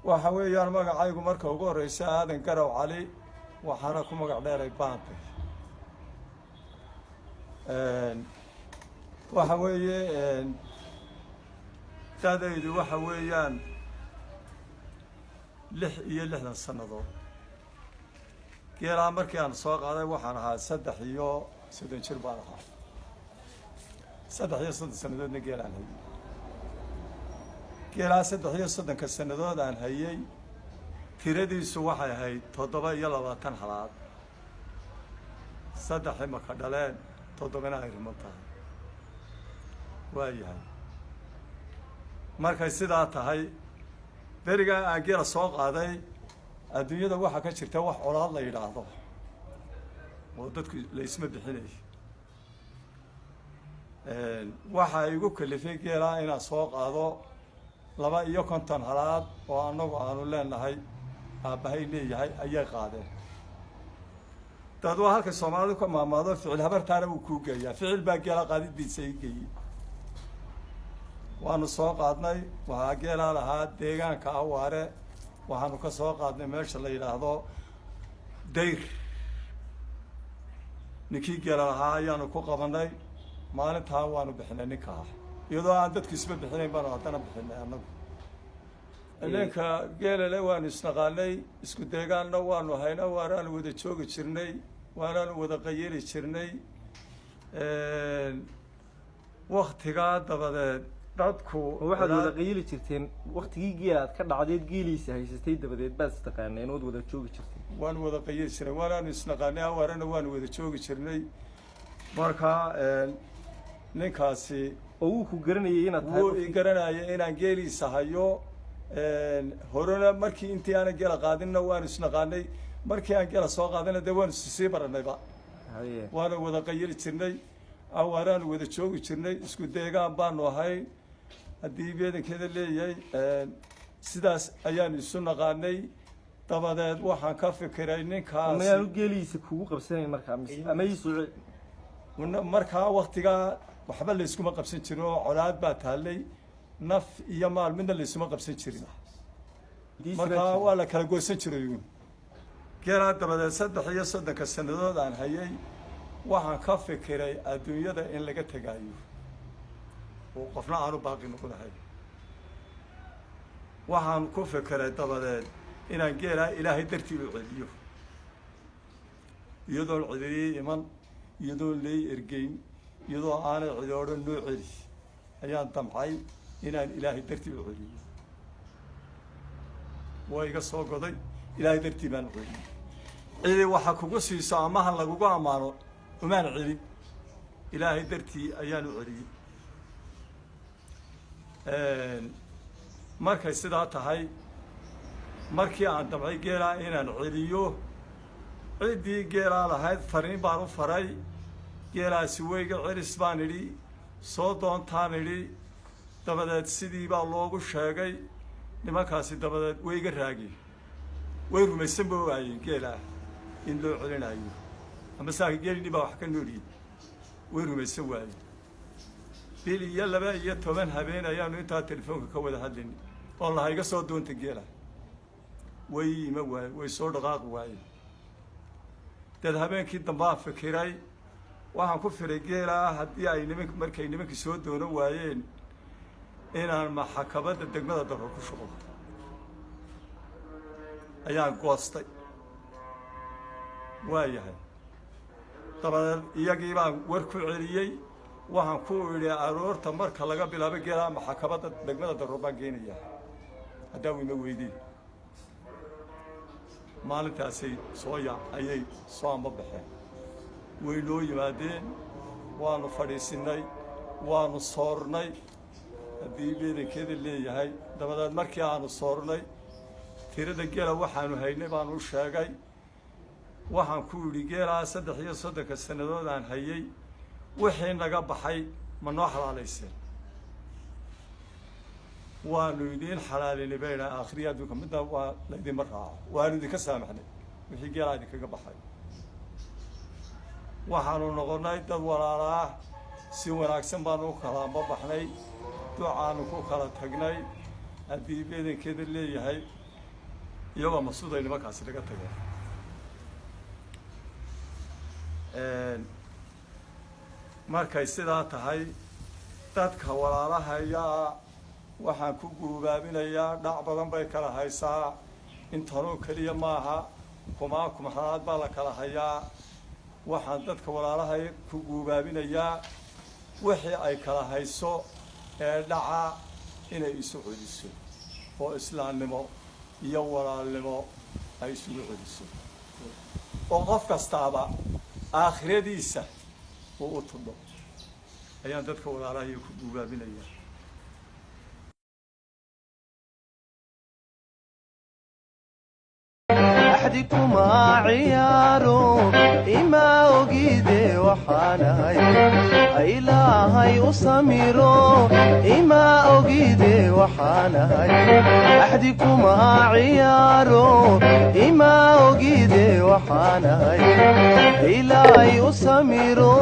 waxa weeyaan magacaygu marka ugu horeysa aadan garow cali waxaana ku magac dheeray baanti waxa weeye dadaydu waxa weeyaan 66 sannadood geelaa markii aan soo qaaday waxaan ahaa 3 iyo 3 jir baan ahaa 3 iyo 3 sannadoodna geelaan hayay geelaa 3 iyo 3 sannadood aan hayay tiradiisu waxay ahayd 7 iyo 20 halaad 3 imaka dhaleen 7na ay riman tahay waayahay markay sidaa tahay berigaa aan geela soo qaaday adduunyada waxaa ka jirta wax colaad la yidhaahdo oo dadku la isma bixinay waxa igu kalifay geelaa inaan soo qaado 2 iyo 50 halaad oo annagu aanu leenahay aabbahay leeyahay ayay qaadeen dad waa halka Soomaalidu ka maamaado ficil habartaana uu ku geeyaa ficil baa geela qaadidiisa ay geeyay waanu soo qaadnay waxa geelaa lahaa deegaanka awaare waxaanu ka soo qaadnay meesha la yiraahdo dayr ninkii geela lahaa ayaanu ku qabanay maalintaa waanu bixinay ninkaa iyadoo aan dadku isma bixinayn baanu haddana bixinay annagu ninka geelale waanu isnaqaanay isku deegaanna waanu hayna waanaanu wada joogi jirnay waanaanu wada qayeli jirnay waktigaa dabadeed dadku waxaad wada qayeli jirteen waqtigii geela aad ka dhacdeed geeliisa haysatay dabadeed baad istaqaaneen oo wada joogi jirteen waan wada qayeli jirnay waanaanu isnaqaanay awaarana waanu wada joogi jirnay marka ninkaasi oo uu ku garanayay inaad tahay uu garanayay inaan geeliisa hayo horena markii intii aan geela qaadinna waanu isnaqaanay markii aan geela soo qaadana de waanu sii baranayba waanu wada qayeli jirnay awaaraanu wada joogi jirnay isku deegaan baanu ahay haddii beedankeeda leeyahay sidaas ayaanu isu naqaanay dabadeed waxaan ka fikiray ninkaas mayaanu geeliisa kugu qabsanay markaa ama isu markaa waqtigaa waxba la iskuma qabsan jirin oo colaad baa taallay naf iyo maal midna la isuma qabsan jirin markaa waa la kala goosan jiray geelaa dabadeed 3 iyo 3 sannadood aan hayay waxaan ka fikiray adduunyada in laga tagaayo oo qofna aanu baaqi noqonahay waxaan ku fikiray dabadeed inaan geelaa ilaahay dartii u celiyo iyadoo cidii iman iyadoo lay ergeyn iyadoo aanay cidoodho noo celi ayaan damcay inaan ilaahay dartii u celiyo waa iga soo goday ilaahay dartii baan u celiyey cidi waxa kugu siiso amahan lagugu ammaano umaan celin ilaahay dartii ayaan u celiyey markay sidaa tahay markii aan damcay geelaa inaan celiyo ciddii geelaa lahayd fariin baan u faray geelaasi weyga celis baan idhi soo doontaan idhi dabadeed sidii baa loogu sheegay nimankaasi dabadeed way iga raageen way rumaysan ba waayeen geelaa in loo celinayo ama saaka geelini baa wax ka nooliyey way rumaysan waayeen bil iyo 2 iyo 10 habeen ayaanu intaa telefoonka ka wada hadlaynay oo la hayga soo doonta geela way ima waay way soo dhaqaaq waayeen dad habeenkii dambaa fikiray waxaan ku firay geelaa haddii ay markay nimankii soo doono waayeen inaan maxkamadda degmada Daro ku shubo ayaan goostay waayahay dabadeed iyagii baan war ku celiyey waxaan ku idhi aroorta marka laga bilaabo geelaa maxkamadda degmada Daro baan geenayaa haddaa wima weydii maalintaasay ayay soo amba baxeen way noo yimaadeen waanu fadhiisinay waanu soornay haddii beedankeeda leeyahay dabadeed markii aanu soornay tirada geela waxaanu haynay baanu u sheegay waxaan ku idhi geelaa 3 iyo 3 sannadood aan hayay wixii naga baxay ma noo xalaalayseen waanu idiin xalaalinay bayna aakhiriya adduunka midna waa laydinma raaco waanu idinka saamaxnay wixii geelaa idinkaga baxay waxaanu noqonnay dad walaalaa si wanaagsan baanu u kala baxnay ducaanu ku kala tagnay haddii beedankeeda leeyahay iyagoo masuuday nimankaasi naga tageen markay sidaa tahay dadka walaalahayaa waxaan ku guubaabinayaa dhac badan bay kala haysaa intanoo keliya maaha kumaa kumxanaad baa la kala hayaa waxaan dadka walaalahay ku guubaabinayaa wixii ay kala hayso ee dhaca inay isu celiso oo islaamnimo iyo walaalnimo ay isugu celiso oo qof kastaaba aakhiradiisa uu u tudho ayaan dadka walaalahay ku guubaabinayaa أحدكما عيارو إما أجيده وحناي إلهي أسميرو إما أجيده وحناي أحدكما عيارو إما أجيده وحناي إلهي أسميرو